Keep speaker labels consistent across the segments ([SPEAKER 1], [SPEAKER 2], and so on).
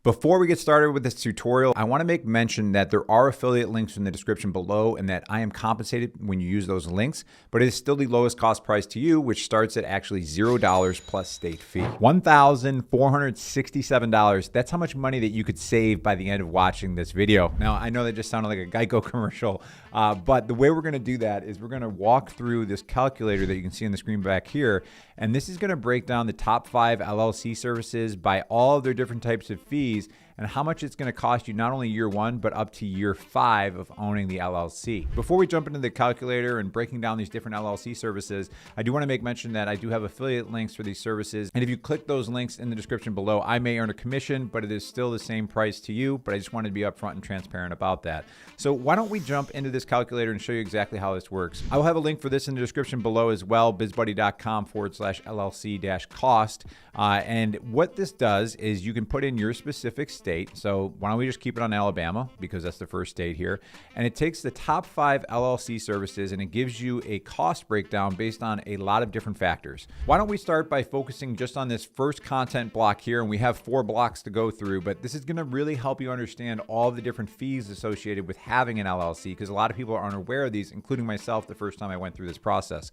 [SPEAKER 1] Before we get started with this tutorial, I want to make mention that there are affiliate links in the description below and that I am compensated when you use those links, but it is still the lowest cost price to you, which starts at actually $0 plus state fee. $1,467. That's how much money that you could save by the end of watching this video. Now, I know that just sounded like a Geico commercial, but the way we're going to do that is we're going to walk through this calculator that you can see on the screen back here, and this is going to break down the top 5 LLC services by all of their different types of fees and how much it's going to cost you not only year 1, but up to year 5 of owning the LLC. Before we jump into the calculator and breaking down these different LLC services, I do want to make mention that I do have affiliate links for these services. And if you click those links in the description below, I may earn a commission, but it is still the same price to you. But I just wanted to be upfront and transparent about that. So why don't we jump into this calculator and show you exactly how this works. I will have a link for this in the description below as well, bizbuddy.com/LLC-cost. And what this does is you can put in your specific state. So why don't we just keep it on Alabama because that's the first state here. And it takes the top 5 LLC services and it gives you a cost breakdown based on a lot of different factors. Why don't we start by focusing just on this first content block here, and we have 4 blocks to go through, but this is going to really help you understand all the different fees associated with having an LLC because a lot of people are unaware of these, including myself the first time I went through this process.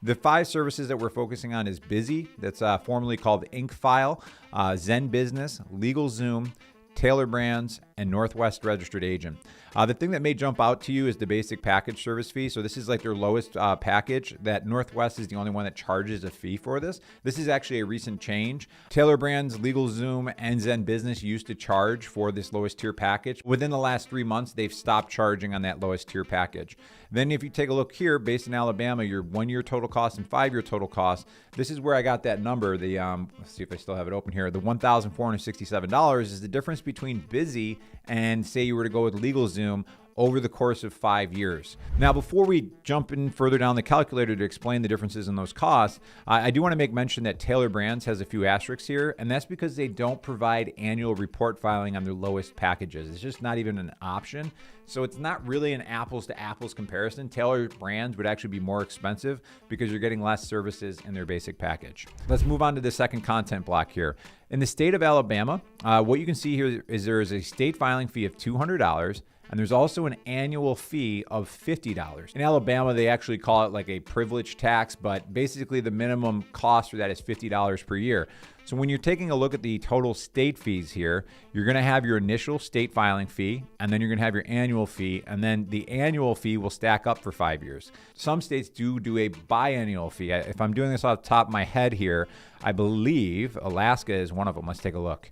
[SPEAKER 1] The 5 services that we're focusing on is Bizee, that's formerly called InkFile, ZenBusiness, LegalZoom, TailorBrands, and Northwest Registered Agent. The thing that may jump out to you is the basic package service fee. So this is like their lowest package. That Northwest is the only one that charges a fee for this. This is actually a recent change. TailorBrands, LegalZoom, and ZenBusiness used to charge for this lowest tier package. Within the last 3 months, they've stopped charging on that lowest tier package. Then if you take a look here, based in Alabama, your 1-year total cost and 5-year total cost, this is where I got that number. The let's see if I still have it open here. The $1,467 is the difference between Bizee and say you were to go with LegalZoom over the course of 5 years. Now, before we jump in further down the calculator to explain the differences in those costs, I do want to make mention that TailorBrands has a few asterisks here, and that's because they don't provide annual report filing on their lowest packages. It's just not even an option. So it's not really an apples to apples comparison. TailorBrands would actually be more expensive because you're getting less services in their basic package. Let's move on to the second content block here. In the state of Alabama, what you can see here is there is a state filing fee of $200. And there's also an annual fee of $50. In Alabama, they actually call it like a privilege tax, but basically the minimum cost for that is $50 per year. So when you're taking a look at the total state fees here, you're going to have your initial state filing fee, and then you're going to have your annual fee, and then the annual fee will stack up for 5 years. Some states do a biannual fee. If I'm doing this off the top of my head here, I believe Alaska is one of them. Let's take a look.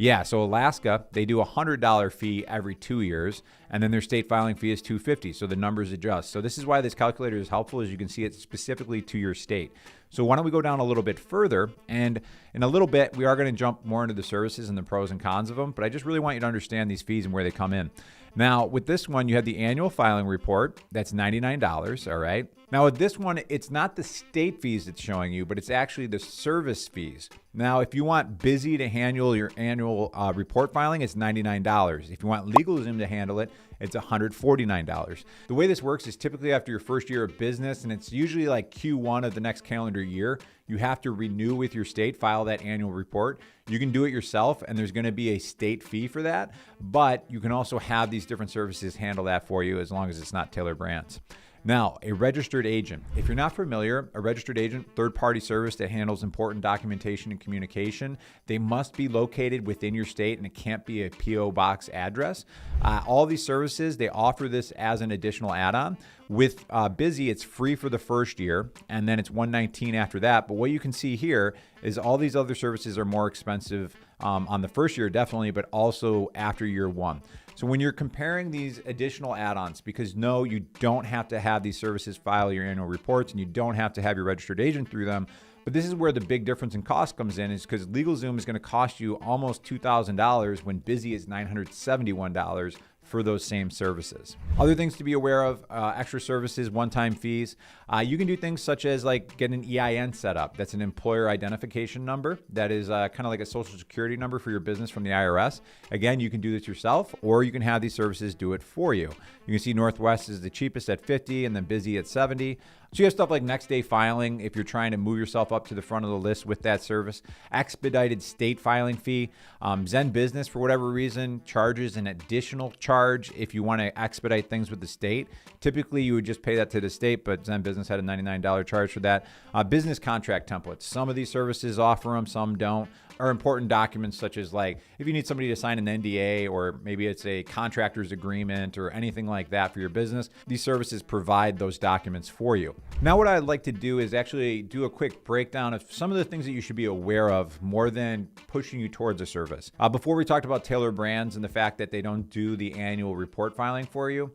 [SPEAKER 1] Yeah, so Alaska, they do a $100 fee every 2 years, and then their state filing fee is $250, so the numbers adjust. So this is why this calculator is helpful, as you can see it specifically to your state. So why don't we go down a little bit further, and in a little bit, we are going to jump more into the services and the pros and cons of them, but I just really want you to understand these fees and where they come in. Now, with this one, you have the annual filing report. That's $99, all right? Now, with this one, it's not the state fees it's showing you, but it's actually the service fees. Now, if you want Bizee to handle your annual report filing, it's $99. If you want LegalZoom to handle it, it's $149. The way this works is typically after your first year of business, and it's usually like Q1 of the next calendar year, you have to renew with your state, file that annual report. You can do it yourself, and there's going to be a state fee for that, but you can also have these different services handle that for you as long as it's not TailorBrands. Now, a registered agent. If you're not familiar, a registered agent, third-party service that handles important documentation and communication, they must be located within your state and it can't be a P.O. box address. All these services, they offer this as an additional add-on. With Bizee, it's free for the first year, and then it's $119 after that. But what you can see here is all these other services are more expensive on the first year, definitely, but also after year 1. So when you're comparing these additional add-ons, because no, you don't have to have these services file your annual reports and you don't have to have your registered agent through them, but this is where the big difference in cost comes in, is because LegalZoom is going to cost you almost $2,000 when Bizee is $971 for those same services. Other things to be aware of, extra services, one-time fees. You can do things such as like get an EIN set up. That's an employer identification number. That is kind of like a social security number for your business from the IRS. Again, you can do this yourself, or you can have these services do it for you. You can see Northwest is the cheapest at $50 and then Bizee at $70. So you have stuff like next day filing if you're trying to move yourself up to the front of the list with that service. Expedited state filing fee. ZenBusiness, for whatever reason, charges an additional charge if you want to expedite things with the state. Typically, you would just pay that to the state, but ZenBusiness had a $99 charge for that. Business contract templates. Some of these services offer them, some don't. Are important documents such as like if you need somebody to sign an NDA, or maybe it's a contractor's agreement or anything like that for your business, these services provide those documents for you. Now what I'd like to do is actually do a quick breakdown of some of the things that you should be aware of more than pushing you towards a service. Before we talked about TailorBrands and the fact that they don't do the annual report filing for you.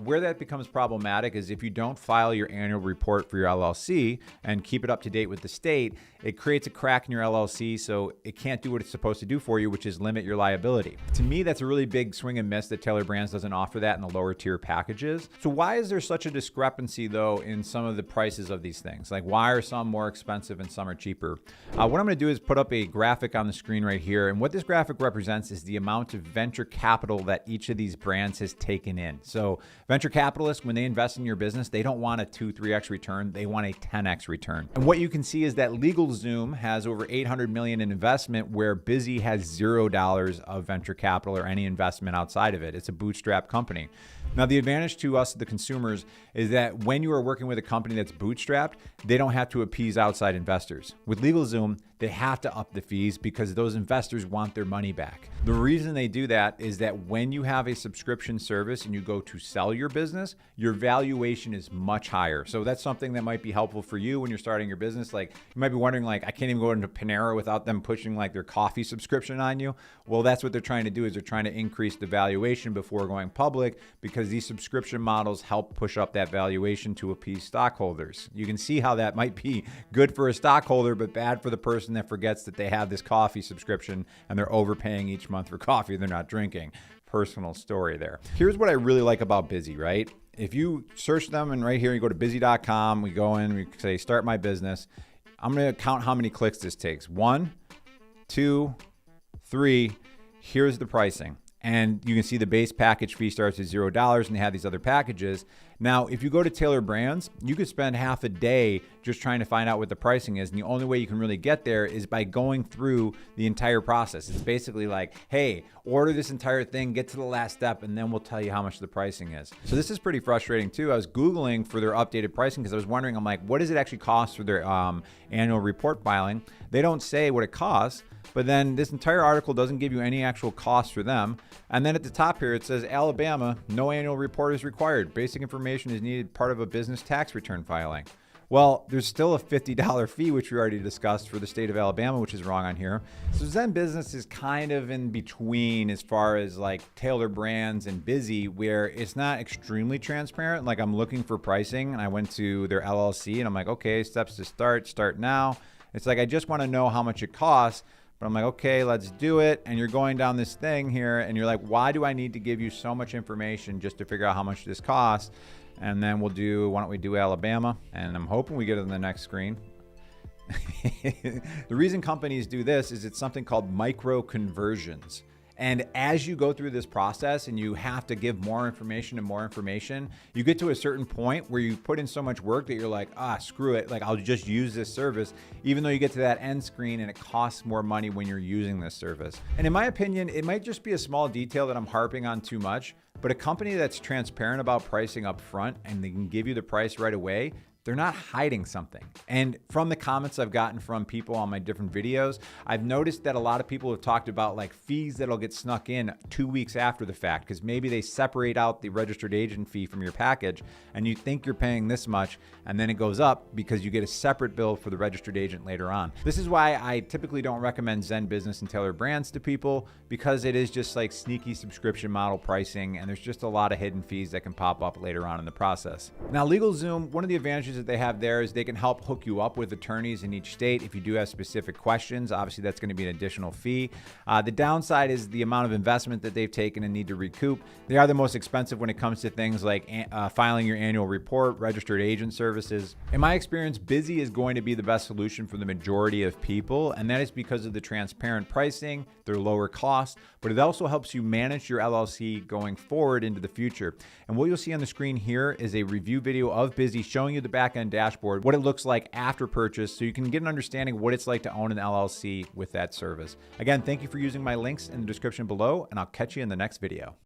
[SPEAKER 1] Where that becomes problematic is if you don't file your annual report for your LLC and keep it up to date with the state, it creates a crack in your LLC, so it can't do what it's supposed to do for you, which is limit your liability. To me, that's a really big swing and miss that TailorBrands doesn't offer that in the lower tier packages. So why is there such a discrepancy though in some of the prices of these things? Like why are some more expensive and some are cheaper? What I'm gonna do is put up a graphic on the screen right here. And what this graphic represents is the amount of venture capital that each of these brands has taken in. So venture capitalists, when they invest in your business, they don't want a 2-3x return, they want a 10x return. And what you can see is that LegalZoom has over $800 million in investment, where Bizee has $0 of venture capital or any investment outside of it. It's a bootstrap company. Now, the advantage to us, the consumers, is that when you are working with a company that's bootstrapped, they don't have to appease outside investors. With LegalZoom, they have to up the fees because those investors want their money back. The reason they do that is that when you have a subscription service and you go to sell your business, your valuation is much higher. So that's something that might be helpful for you when you're starting your business. Like you might be wondering, like, I can't even go into Panera without them pushing like their coffee subscription on you. Well, that's what they're trying to do, is they're trying to increase the valuation before going public, because these subscription models help push up that valuation to appease stockholders. You can see how that might be good for a stockholder, but bad for the person that forgets that they have this coffee subscription and they're overpaying each month for coffee they're not drinking. Personal story there. Here's what I really like about Bizee, right? If you search them and right here you go to Bizee.com, we go in, we say start my business. I'm going to count how many clicks this takes. 1, 2, 3. Here's the pricing. And you can see the base package fee starts at $0 and they have these other packages. Now, if you go to TailorBrands, you could spend half a day just trying to find out what the pricing is. And the only way you can really get there is by going through the entire process. It's basically like, hey, order this entire thing, get to the last step, and then we'll tell you how much the pricing is. So this is pretty frustrating too. I was Googling for their updated pricing because I was wondering, I'm like, what does it actually cost for their annual report filing? They don't say what it costs. But then this entire article doesn't give you any actual cost for them. And then at the top here, it says Alabama, no annual report is required. Basic information is needed part of a business tax return filing. Well, there's still a $50 fee, which we already discussed for the state of Alabama, which is wrong on here. So ZenBusiness is kind of in between as far as like TailorBrands and Bizee, where it's not extremely transparent. Like I'm looking for pricing and I went to their LLC and I'm like, okay, steps to start now. It's like, I just want to know how much it costs. But I'm like, okay, let's do it. And you're going down this thing here and you're like, why do I need to give you so much information just to figure out how much this costs? And then why don't we do Alabama? And I'm hoping we get it on the next screen. The reason companies do this is it's something called micro conversions. And as you go through this process and you have to give more information and more information, you get to a certain point where you put in so much work that you're like, screw it. Like I'll just use this service, even though you get to that end screen and it costs more money when you're using this service. And in my opinion, it might just be a small detail that I'm harping on too much, but a company that's transparent about pricing up front and they can give you the price right away, they're not hiding something. And from the comments I've gotten from people on my different videos, I've noticed that a lot of people have talked about like fees that'll get snuck in 2 weeks after the fact, because maybe they separate out the registered agent fee from your package and you think you're paying this much and then it goes up because you get a separate bill for the registered agent later on. This is why I typically don't recommend ZenBusiness and TailorBrands to people, because it is just like sneaky subscription model pricing and there's just a lot of hidden fees that can pop up later on in the process. Now, LegalZoom, one of the advantages that they have there is they can help hook you up with attorneys in each state if you do have specific questions. Obviously, that's going to be an additional fee. The downside is the amount of investment that they've taken and need to recoup. They are the most expensive when it comes to things like filing your annual report, registered agent services. In my experience, Bizee is going to be the best solution for the majority of people, and that is because of the transparent pricing, their lower cost, but it also helps you manage your LLC going forward into the future. And what you'll see on the screen here is a review video of Bizee showing you the back-end dashboard, what it looks like after purchase, so you can get an understanding of what it's like to own an LLC with that service. Again, thank you for using my links in the description below, and I'll catch you in the next video.